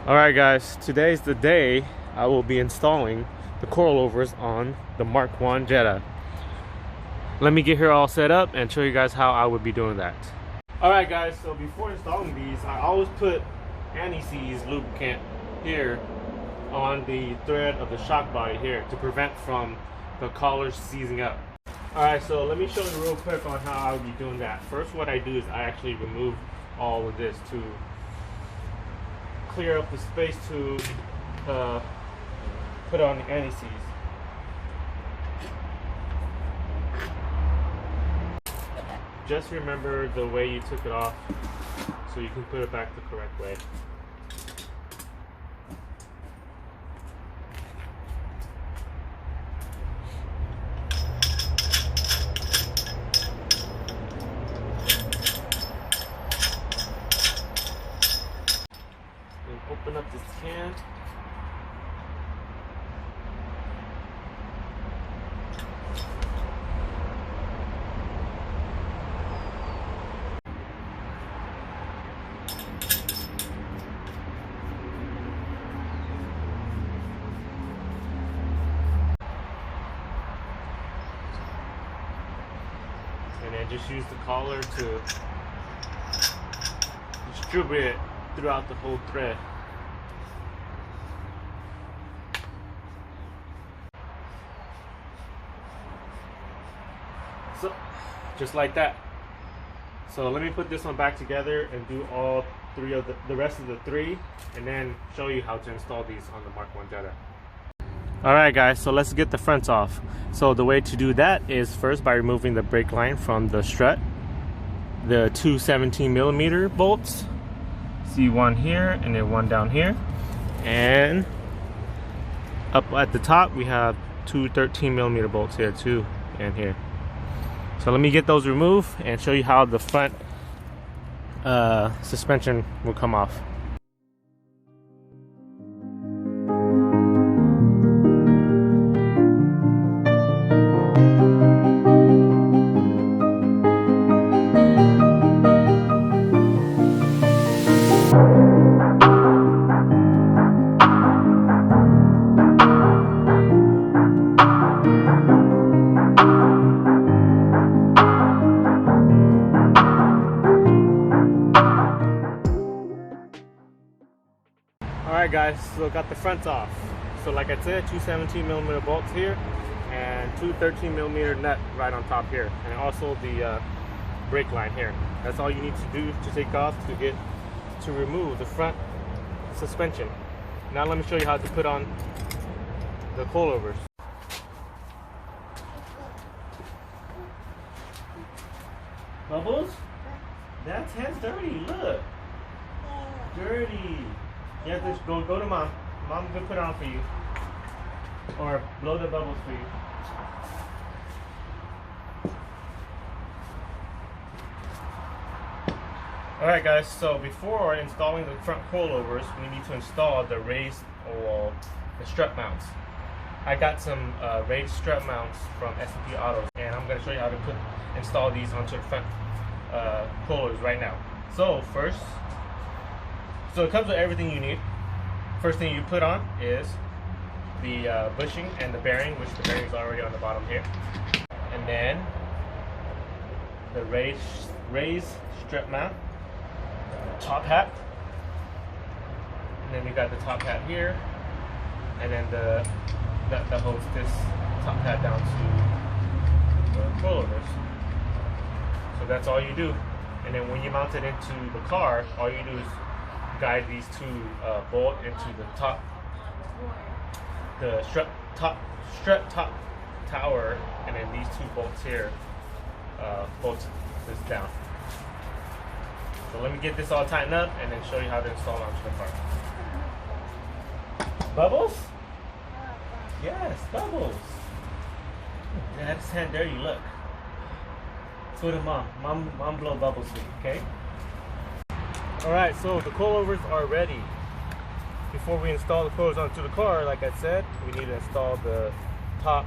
Alright guys, today's the day I will be installing the coilovers on the MK1 Jetta. Let me get here all set up and show you guys how I would be doing that. Alright guys, so before installing these, I always put Anti-Seize lubricant here on the thread of the shock body here to prevent from the collars seizing up. Alright, so let me show you real quick on how I would be doing that. First, what I do is I actually remove all of this to clear up the space to put on the Anti-Seize. Just remember the way you took it off so you can put it back the correct way. Open up this can. And then just use the collar to distribute it throughout the whole thread. So, just like that. So let me put this one back together and do all three of the rest of the three, and then show you how to install these on the MK1 Jetta. Alright guys, so let's get the fronts off. So the way to do that is first by removing the brake line from the strut. The two 17mm bolts. See one here and then one down here. And up at the top we have two 13mm bolts here too, and here. So let me get those removed and show you how the front suspension will come off. Alright guys, so got the fronts off. So like I said, two 17mm bolts here and two 13mm nut right on top here, and also the brake line here. That's all you need to do to take off to remove the front suspension. Now let me show you how to put on the coilovers. Bubbles? That's hands dirty, look. Dirty. You have to go to mom. Mom can put it on for you. Or blow the bubbles for you. Alright guys, so before installing the front coilovers, we need to install the raised or the strut mounts. I got some raised strut mounts from S&P Autos, and I'm going to show you how to install these onto the front coilovers right now. So first, so it comes with everything you need. First thing you put on is the bushing and the bearing, which the bearing is already on the bottom here. And then the raised strut mount, top hat. And then you got the top hat here. And then that holds this top hat down to the coilovers. So that's all you do. And then when you mount it into the car, all you do is guide these two bolt into the top, the strut top tower, and then these two bolts here bolt this down. So let me get this all tightened up and then show you how to install it onto the car. Bubbles? Yes, bubbles. Yeah, that's hand dirty, look. So to mom. Mom blow bubbles for you, okay? Alright, so the coilovers are ready. Before we install the coilovers onto the car, like I said, we need to install the top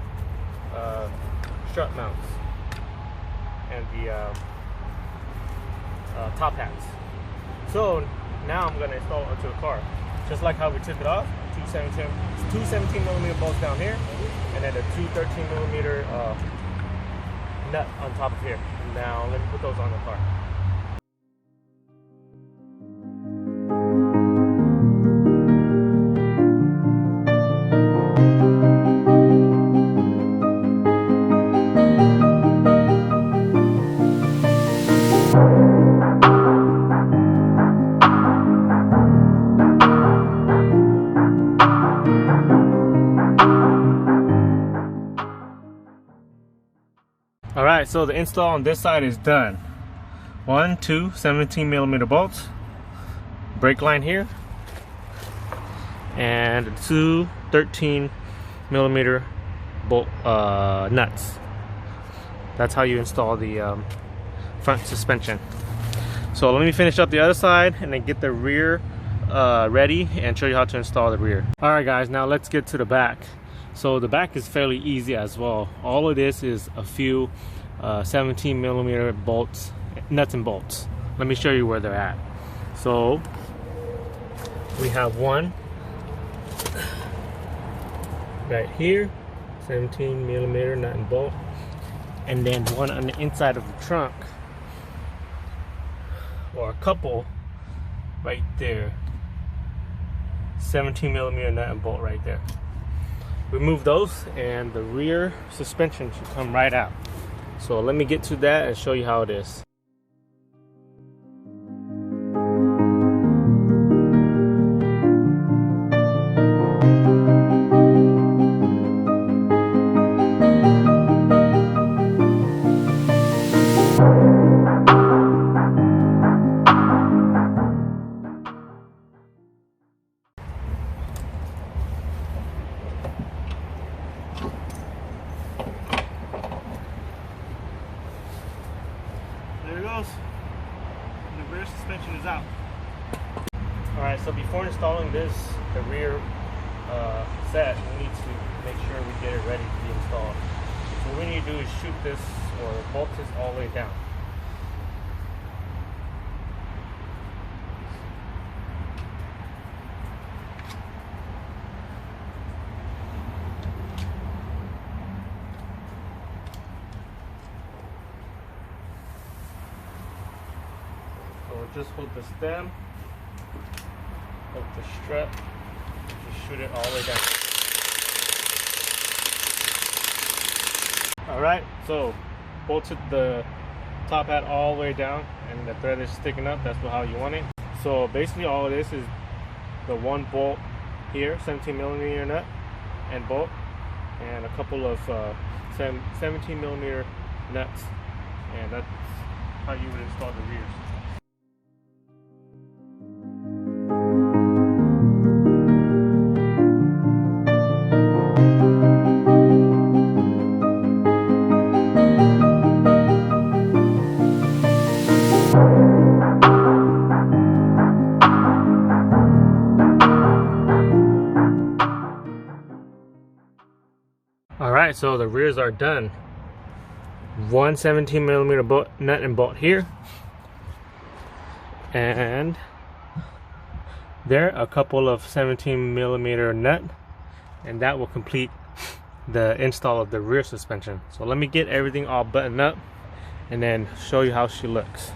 strut mounts and the top hats. So now I'm going to install it onto the car. just like how we took it off. Two 17 millimeter bolts down here, and then the two 13 millimeter nut on top of here. Now let me put those on the car. Alright, so the install on this side is done. 2 17 millimeter bolts, brake line here, and 2 13 millimeter bolt nuts. That's how you install the front suspension. So let me finish up the other side and then get the rear ready and show you how to install the rear. Alright guys, now let's get to the back. So the back is fairly easy as well. All of this is a few 17 millimeter bolts, nuts and bolts. Let me show you where they're at. So we have one right here, 17 millimeter nut and bolt, and then one on the inside of the trunk, or a couple right there, 17 millimeter nut and bolt right there. Remove those and the rear suspension should come right out. So let me get to that and show you how it is. There it goes. The rear suspension is out. Alright, so before installing the rear set, we need to make sure we get it ready to be installed. So what we need to do is shoot this or bolt this all the way down. Just hold the stem of the strut and shoot it all the way down. Alright, so bolted the top hat all the way down and the thread is sticking up. That's how you want it. So basically all of this is the one bolt here, 17 millimeter nut and bolt, and a couple of 17 millimeter nuts, and that's how you would install the rears. Alright, so the rears are done. One 17 millimeter bolt, nut and bolt here, and there a couple of 17 millimeter nut, and that will complete the install of the rear suspension. So let me get everything all buttoned up and then show you how she looks.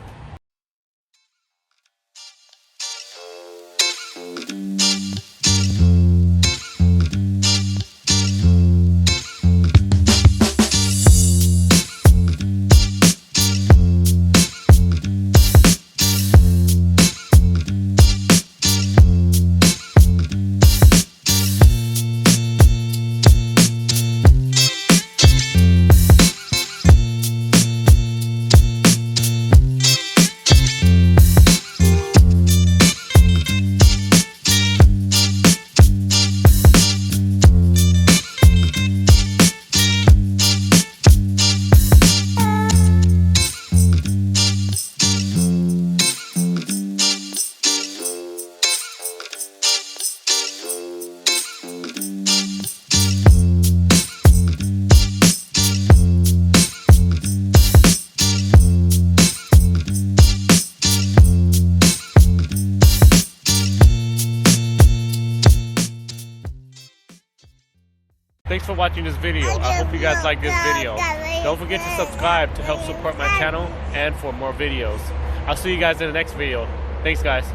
thanks for watching this video. I hope you guys like this video. Don't forget to subscribe to help support my channel and for more videos. I'll see you guys in the next video. Thanks, guys.